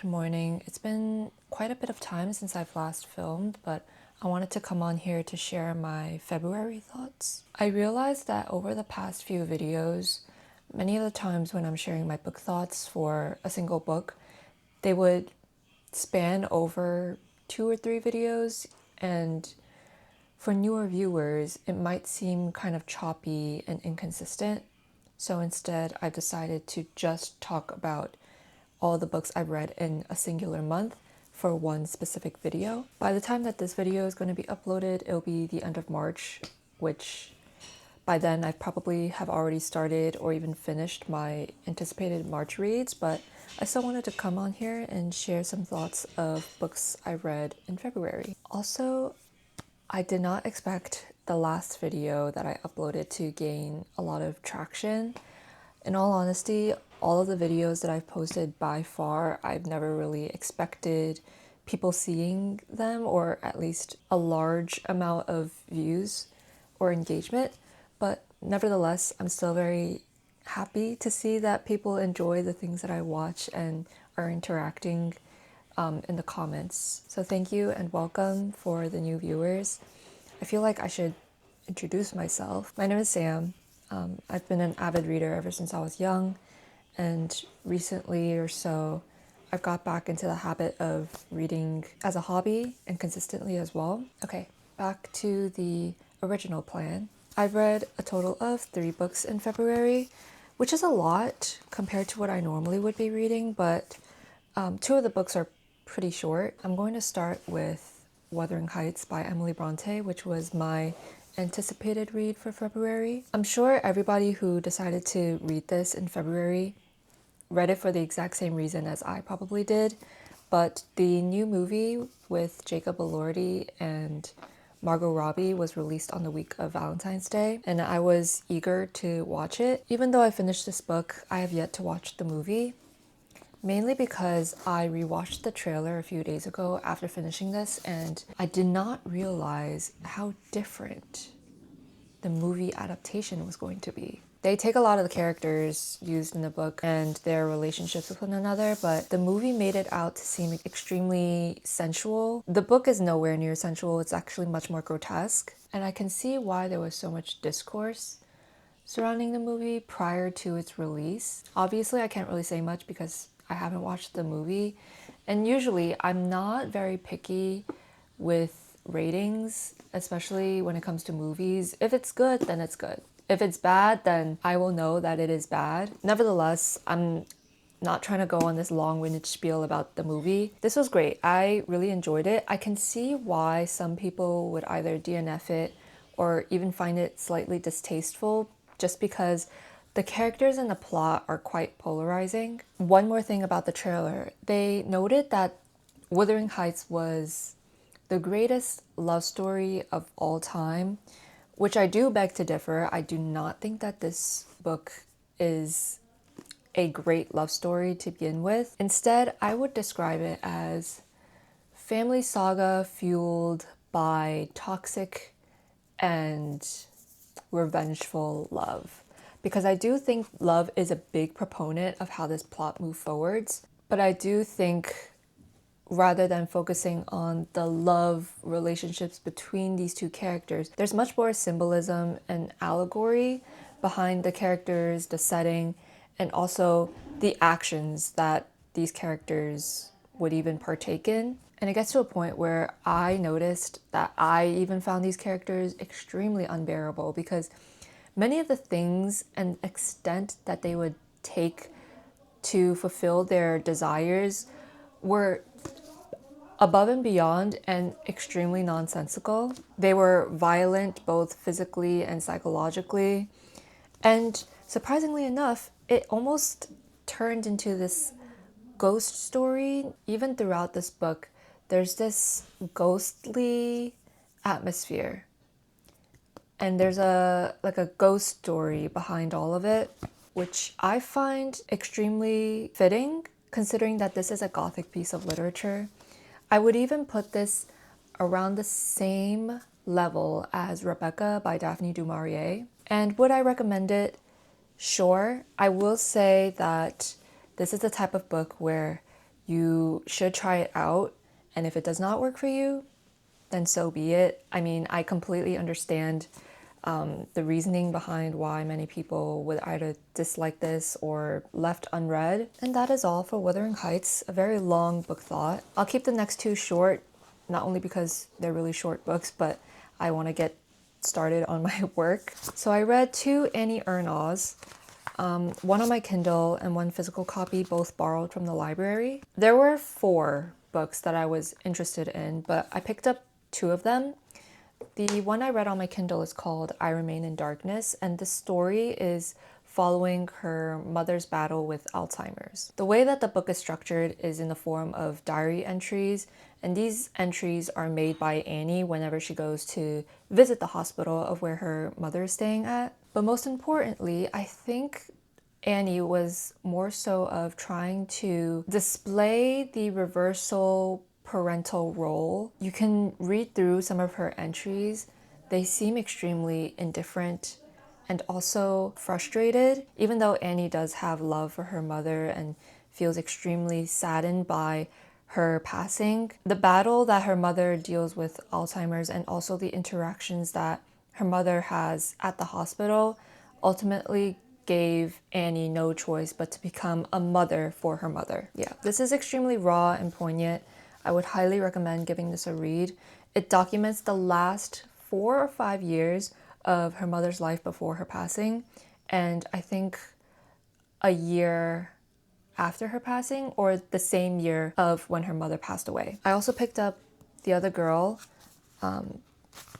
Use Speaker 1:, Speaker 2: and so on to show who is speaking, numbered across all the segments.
Speaker 1: Good morning. It's been quite a bit of time since I've last filmed, but I wanted to come on here to share my February thoughts. I realized that over the past few videos, many of the times when I'm sharing my book thoughts for a single book, they would span over 2 or 3 videos, and for newer viewers, it might seem kind of choppy and inconsistent. So instead, I've decided to just talk about all the books I've read in a singular month for one specific video. By the time that this video is going to be uploaded, it'll be the end of March, which by then I probably have already started or even finished my anticipated March reads, but I still wanted to come on here and share some thoughts of books I read in February. Also, I did not expect the last video that I uploaded to gain a lot of traction. In all honesty, all of the videos that I've posted by far, I've never really expected people seeing them, or at least a large amount of views or engagement. But nevertheless, I'm still very happy to see that people enjoy the things that I watch and are interacting in the comments. So thank you and welcome for the new viewers. I feel like I should introduce myself. My name is Sam. I've been an avid reader ever since I was young, and recently or so, I've got back into the habit of reading as a hobby and consistently as well. Okay, back to the original plan. I've read a total of 3 books in February, which is a lot compared to what I normally would be reading, but 2 of the books are pretty short. I'm going to start with Wuthering Heights by Emily Bronte, which was my anticipated read for February. I'm sure everybody who decided to read this in February read it for the exact same reason as I probably did, but the new movie with Jacob Elordi and Margot Robbie was released on the week of Valentine's Day, and I was eager to watch it. Even though I finished this book, I have yet to watch the movie, mainly because I rewatched the trailer a few days ago after finishing this, and I did not realize how different the movie adaptation was going to be. They take a lot of the characters used in the book and their relationships with one another, but the movie made it out to seem extremely sensual. The book is nowhere near sensual, it's actually much more grotesque, and I can see why there was so much discourse surrounding the movie prior to its release. Obviously, I can't really say much because I haven't watched the movie, and usually I'm not very picky with ratings, especially when it comes to movies. If it's good, then it's good. If it's bad, then I will know that it is bad. Nevertheless, I'm not trying to go on this long-winded spiel about the movie. This was great. I really enjoyed it. I can see why some people would either DNF it or even find it slightly distasteful, just because the characters and the plot are quite polarizing. One more thing about the trailer. They noted that Wuthering Heights was the greatest love story of all time, which I do beg to differ. I do not think that this book is a great love story to begin with. Instead, I would describe it as family saga fueled by toxic and revengeful love. Because I do think love is a big proponent of how this plot moves forwards, but I do think rather than focusing on the love relationships between these 2 characters, there's much more symbolism and allegory behind the characters, the setting, and also the actions that these characters would even partake in. And it gets to a point where I noticed that I even found these characters extremely unbearable, because many of the things and extent that they would take to fulfill their desires were above and beyond and extremely nonsensical. They were violent both physically and psychologically. And surprisingly enough, it almost turned into this ghost story. Even throughout this book, there's this ghostly atmosphere. And there's a ghost story behind all of it, which I find extremely fitting considering that this is a Gothic piece of literature. I would even put this around the same level as Rebecca by Daphne du Maurier. And would I recommend it? Sure. I will say that this is the type of book where You should try it out, and if it does not work for you, then so be it. I mean, I completely understand the reasoning behind why many people would either dislike this or left unread. And that is all for Wuthering Heights, a very long book thought. I'll keep the next two short, not only because they're really short books, but I want to get started on my work. So I read two Annie Ernaux's, one on my Kindle and one physical copy, both borrowed from the library. There were 4 books that I was interested in, but I picked up 2 of them. The one I read on my Kindle is called I Remain in Darkness, and the story is following her mother's battle with Alzheimer's. The way that the book is structured is in the form of diary entries, and these entries are made by Annie whenever she goes to visit the hospital of where her mother is staying at. But most importantly, I think Annie was more so of trying to display the reversal parental role. You can read through some of her entries. They seem extremely indifferent and also frustrated, even though Annie does have love for her mother and feels extremely saddened by her passing. The battle that her mother deals with Alzheimer's and also the interactions that her mother has at the hospital ultimately gave Annie no choice but to become a mother for her mother. Yeah, this is extremely raw and poignant. I would highly recommend giving this a read. It documents the last 4 or 5 years of her mother's life before her passing, and I think a year after her passing, or the same year of when her mother passed away. I also picked up The Other Girl,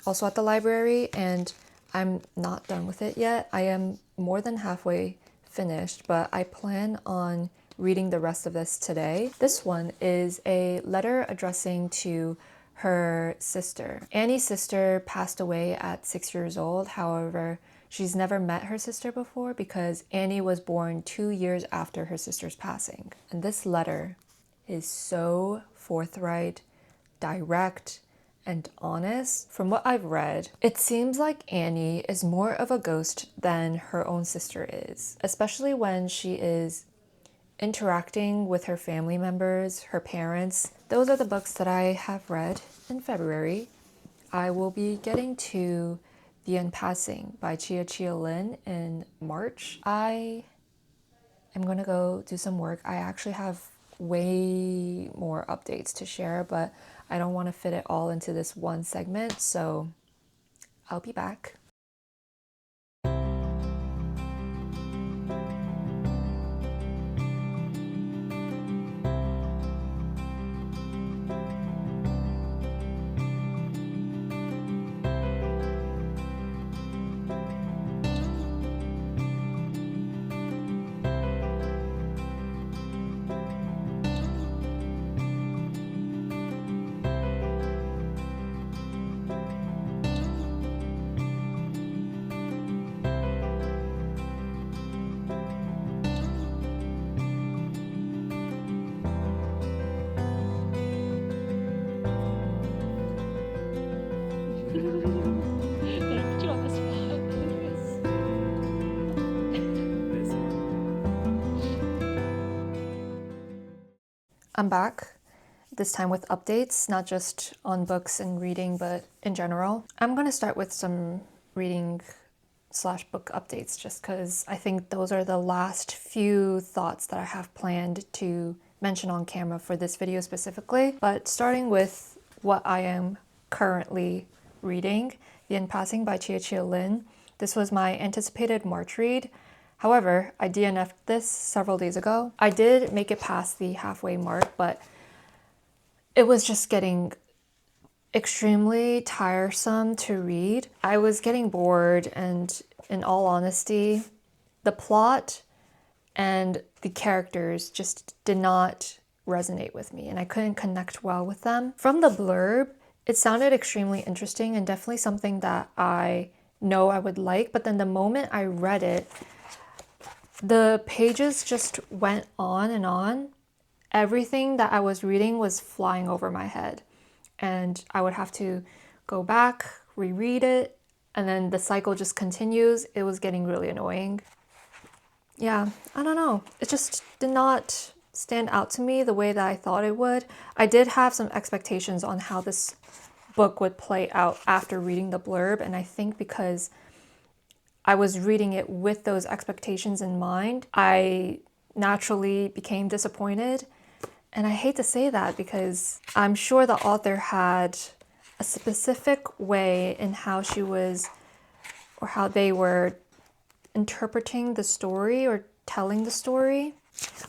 Speaker 1: also at the library, and I'm not done with it yet. I am more than halfway finished, but I plan on reading the rest of this today. This one is a letter addressing to her sister. Annie's sister passed away at 6 years old. However, she's never met her sister before because Annie was born 2 years after her sister's passing. And this letter is so forthright, direct, and honest. From what I've read, it seems like Annie is more of a ghost than her own sister is, especially when she is interacting with her family members, her parents. Those are the books that I have read in February. I will be getting to The Unpassing by Chia Lin in March. I am gonna go do some work. I actually have way more updates to share, but I don't want to fit it all into this one segment, so I'll be back. I'm back, this time with updates, not just on books and reading, but in general. I'm going to start with some reading/book updates just because I think those are the last few thoughts that I have planned to mention on camera for this video specifically. But starting with what I am currently reading, The Unpassing by Chia Lin. This was my anticipated March read. However, I DNF'd this several days ago. I did make it past the halfway mark, but it was just getting extremely tiresome to read. I was getting bored, and in all honesty, the plot and the characters just did not resonate with me, and I couldn't connect well with them. From the blurb, it sounded extremely interesting and definitely something that I know I would like, but then the moment I read it, the pages just went on and on. Everything that I was reading was flying over my head, and I would have to go back, reread it, and then the cycle just continues. It was getting really annoying. Yeah, I don't know. It just did not stand out to me the way that I thought it would. I did have some expectations on how this book would play out after reading the blurb, and I think because I was reading it with those expectations in mind, I naturally became disappointed. And I hate to say that because I'm sure the author had a specific way in how she was, or how they were interpreting the story or telling the story.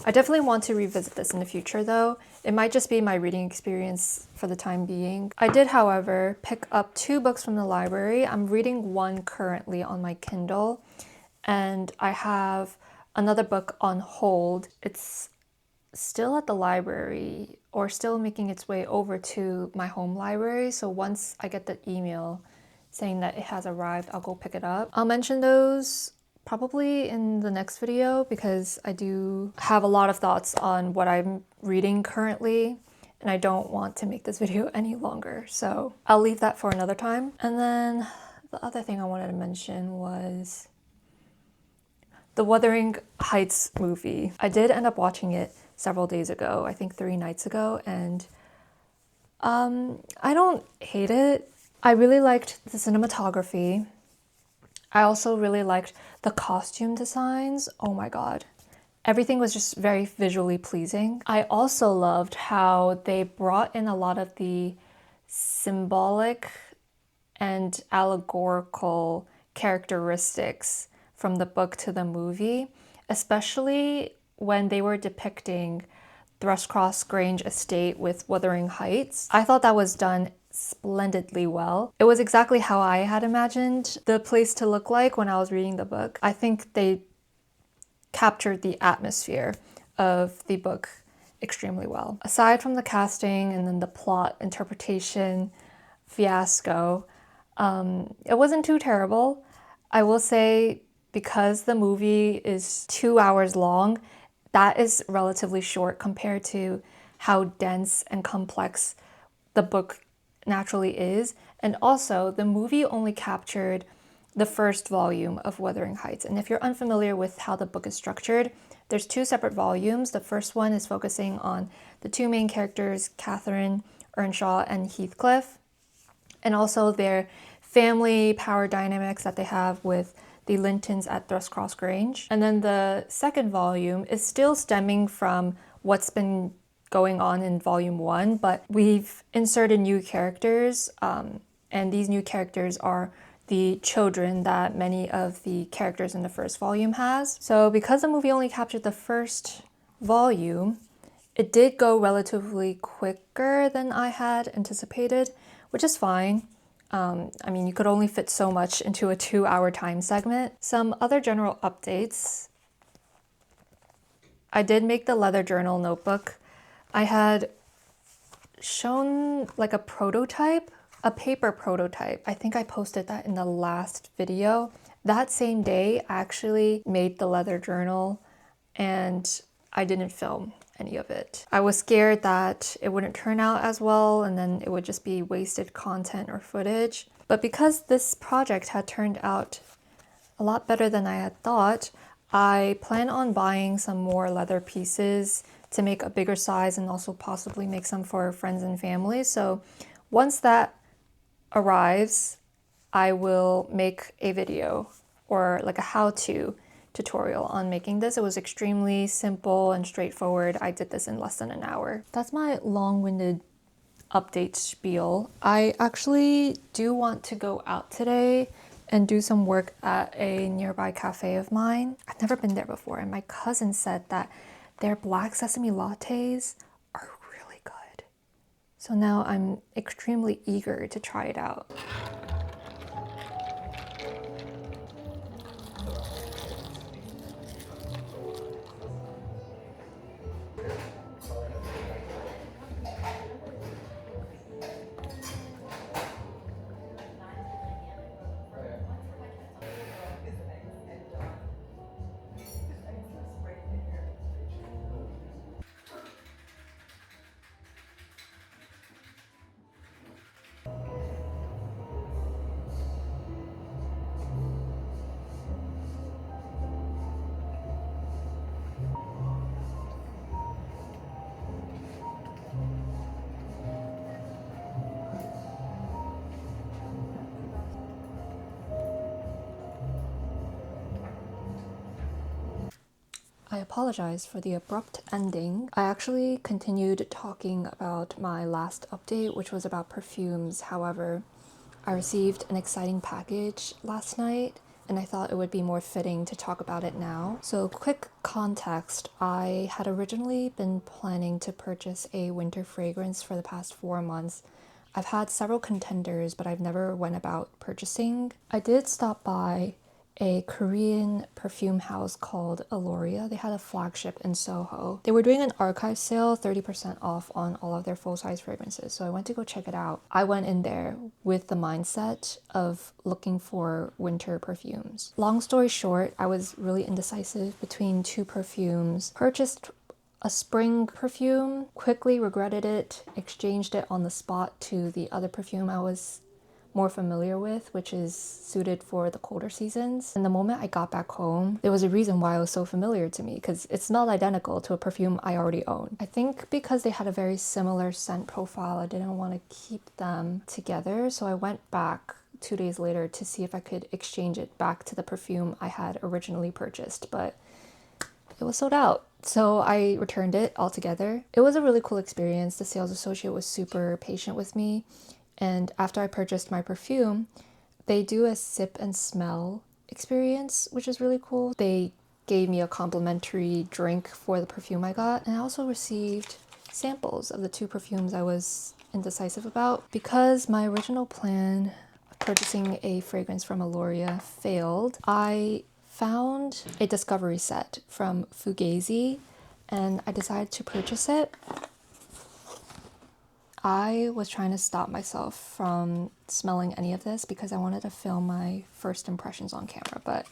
Speaker 1: I definitely want to revisit this in the future though. It might just be my reading experience for the time being. I did, however, pick up 2 books from the library. I'm reading one currently on my Kindle, and I have another book on hold. It's still at the library, or still making its way over to my home library. So once I get the email saying that it has arrived, I'll go pick it up. I'll mention those probably in the next video because I do have a lot of thoughts on what I'm reading currently, and I don't want to make this video any longer. So I'll leave that for another time. And then the other thing I wanted to mention was the Wuthering Heights movie. I did end up watching it several days ago, I think 3 nights ago, and I don't hate it. I really liked the cinematography. I also really liked the costume designs. Oh my god. Everything was just very visually pleasing. I also loved how they brought in a lot of the symbolic and allegorical characteristics from the book to the movie, especially when they were depicting Thrushcross Grange estate with Wuthering Heights. I thought that was done splendidly well. It was exactly how I had imagined the place to look like when I was reading the book. I think they captured the atmosphere of the book extremely well. Aside from the casting and then the plot interpretation fiasco, it wasn't too terrible. I will say, because the movie is 2 hours long, that is relatively short compared to how dense and complex the book naturally is. And also, the movie only captured the first volume of Wuthering Heights. And if you're unfamiliar with how the book is structured, there's 2 separate volumes. The first one is focusing on the 2 main characters, Catherine Earnshaw and Heathcliff, and also their family power dynamics that they have with the Lintons at Thrushcross Grange. And then the second volume is still stemming from what's been going on in volume 1, but we've inserted new characters, and these new characters are the children that many of the characters in the first volume has. So because the movie only captured the first volume, it did go relatively quicker than I had anticipated, which is fine. I mean, you could only fit so much into a 2-hour time segment. Some other general updates. I did make the leather journal notebook. I had shown like a prototype, a paper prototype. I think I posted that in the last video. That same day, I actually made the leather journal and I didn't film any of it. I was scared that it wouldn't turn out as well and then it would just be wasted content or footage. But because this project had turned out a lot better than I had thought, I plan on buying some more leather pieces to make a bigger size and also possibly make some for friends and family. So once that arrives, I will make a video or like a how-to tutorial on making this. It was extremely simple and straightforward. I did this in less than an hour. That's my long-winded update spiel. I actually do want to go out today and do some work at a nearby cafe of mine. I've never been there before, and my cousin said that their black sesame lattes are really good. So now I'm extremely eager to try it out. I apologize for the abrupt ending. I actually continued talking about my last update, which was about perfumes. However, I received an exciting package last night, and I thought it would be more fitting to talk about it now. So quick context, I had originally been planning to purchase a winter fragrance for the past 4 months. I've had several contenders, but I've never went about purchasing. I did stop by a Korean perfume house called Aloria. They had a flagship in Soho. They were doing an archive sale, 30% off on all of their full-size fragrances. So I went to go check it out. I went in there with the mindset of looking for winter perfumes. Long story short, I was really indecisive between two perfumes. Purchased a spring perfume, quickly regretted it, exchanged it on the spot to the other perfume I was more familiar with, which is suited for the colder seasons. And the moment I got back home, there was a reason why it was so familiar to me, because it smelled identical to a perfume I already owned. I think because they had a very similar scent profile, I didn't want to keep them together, so I went back 2 days later to see if I could exchange it back to the perfume I had originally purchased, but it was sold out. So I returned it altogether. It was a really cool experience. The sales associate was super patient with me. And after I purchased my perfume, they do a sip and smell experience, which is really cool. They gave me a complimentary drink for the perfume I got. And I also received samples of the two perfumes I was indecisive about. Because my original plan of purchasing a fragrance from Aloria failed, I found a discovery set from Fugazi and I decided to purchase it. I was trying to stop myself from smelling any of this because I wanted to film my first impressions on camera, but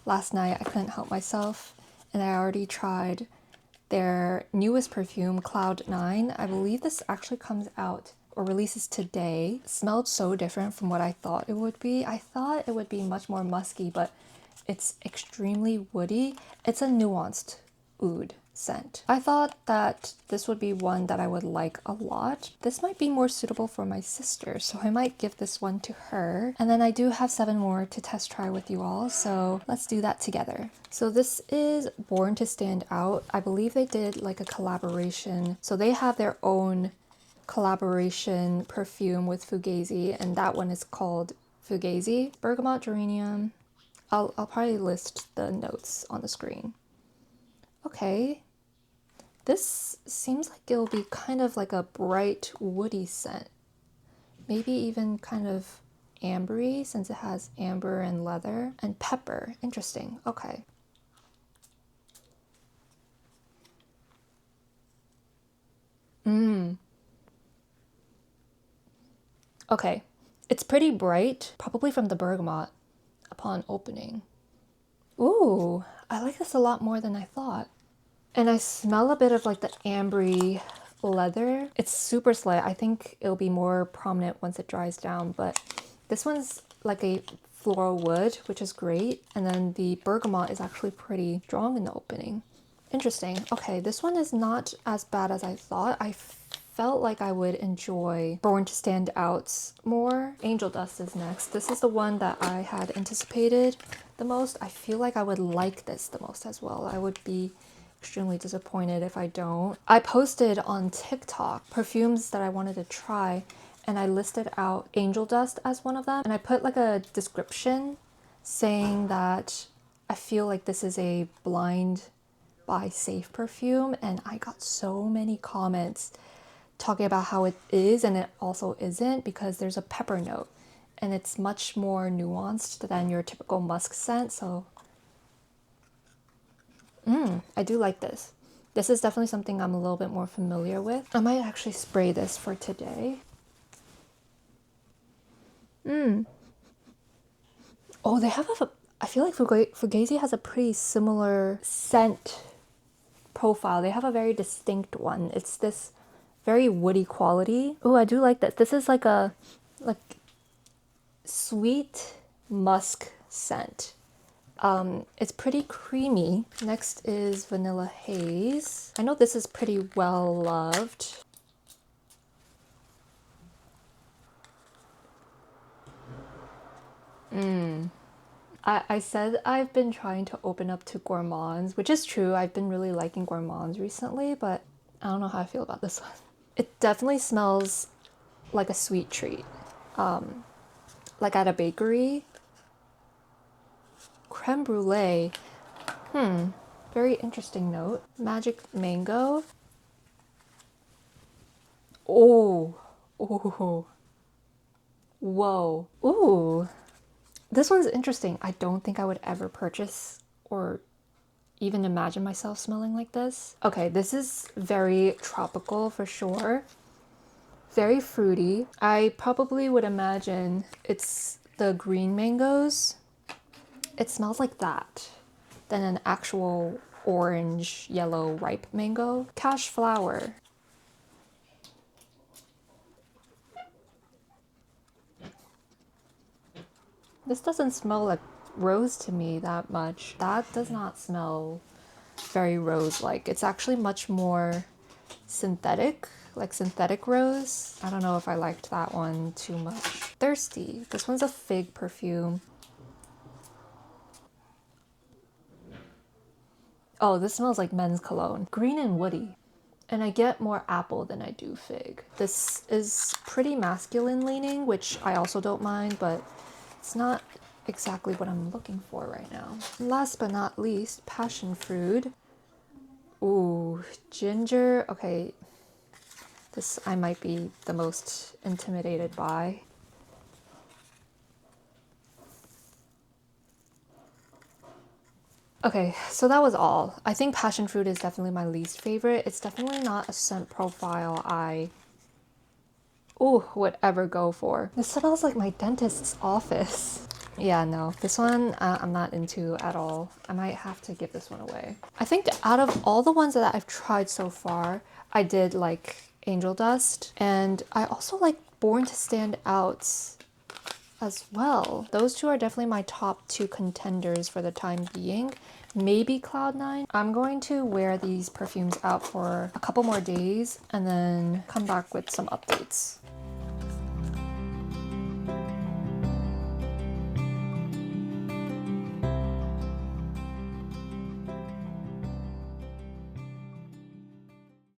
Speaker 1: last night I couldn't help myself and I already tried their newest perfume, Cloud 9. I believe this actually comes out or releases today. It smelled so different from what I thought it would be. I thought it would be much more musky, but it's extremely woody. It's a nuanced oud scent. I thought that this would be one that I would like a lot. This might be more suitable for my sister, so I might give this one to her. And then I do have 7 more to test try with you all, so let's do that together. So this is Born to Stand Out. I believe they did like a collaboration. So they have their own collaboration perfume with Fugazi, and that one is called Fugazi. Bergamot Geranium. I'll probably list the notes on the screen. Okay, this seems like it'll be kind of like a bright woody scent. Maybe even kind of ambery since it has amber and leather. And pepper, interesting, okay. Okay, it's pretty bright, probably from the bergamot upon opening. Ooh, I like this a lot more than I thought. And I smell a bit of like the ambery leather. It's super slight. I think it'll be more prominent once it dries down, but this one's like a floral wood, which is great. And then the bergamot is actually pretty strong in the opening. Interesting. Okay, this one is not as bad as I thought. I felt like I would enjoy Born to Stand Out's more. Angel Dust is next. This is the one that I had anticipated the most. I feel like I would like this the most as well. I would be extremely disappointed if I don't. I posted on TikTok perfumes that I wanted to try and I listed out Angel Dust as one of them, and I put like a description saying that I feel like this is a blind buy safe perfume, and I got so many comments talking about how it is and it also isn't, because there's a pepper note and it's much more nuanced than your typical musk scent. So I do like this. This is definitely something I'm a little bit more familiar with. I might actually spray this for today. Oh, they have I feel like Fugazi has a pretty similar scent profile. They have a very distinct one. It's this very woody quality. Oh, I do like that. This is like a sweet musk scent. It's pretty creamy. Next is Vanilla Haze. I know this is pretty well loved. I said I've been trying to open up to gourmands, which is true. I've been really liking gourmands recently, but I don't know how I feel about this one. It definitely smells like a sweet treat. Like at a bakery. Creme brulee. Very interesting note. Magic mango. Oh. Ooh. Whoa. Ooh. This one's interesting. I don't think I would ever purchase or even imagine myself smelling like this. Okay, this is very tropical for sure. Very fruity. I probably would imagine it's the green mangoes. It smells like that than an actual orange, yellow, ripe mango. Cash flower. This doesn't smell like rose to me that much. That does not smell very rose-like. It's actually much more synthetic, like synthetic rose. I don't know if I liked that one too much. Thirsty. This one's a fig perfume. Oh, this smells like men's cologne. Green and woody. And I get more apple than I do fig. This is pretty masculine leaning, which I also don't mind, but it's not exactly what I'm looking for right now. Last but not least, passion fruit. Ooh, ginger. Okay, this I might be the most intimidated by. Okay, so that was all. I think passion fruit is definitely my least favorite. It's definitely not a scent profile I would ever go for. This smells like my dentist's office. Yeah, no, this one I'm not into at all. I might have to give this one away. I think out of all the ones that I've tried so far, I did like Angel Dust, and I also like Born to Stand Out as well. Those two are definitely my top two contenders for the time being. Maybe Cloud9. I'm going to wear these perfumes out for a couple more days and then come back with some updates.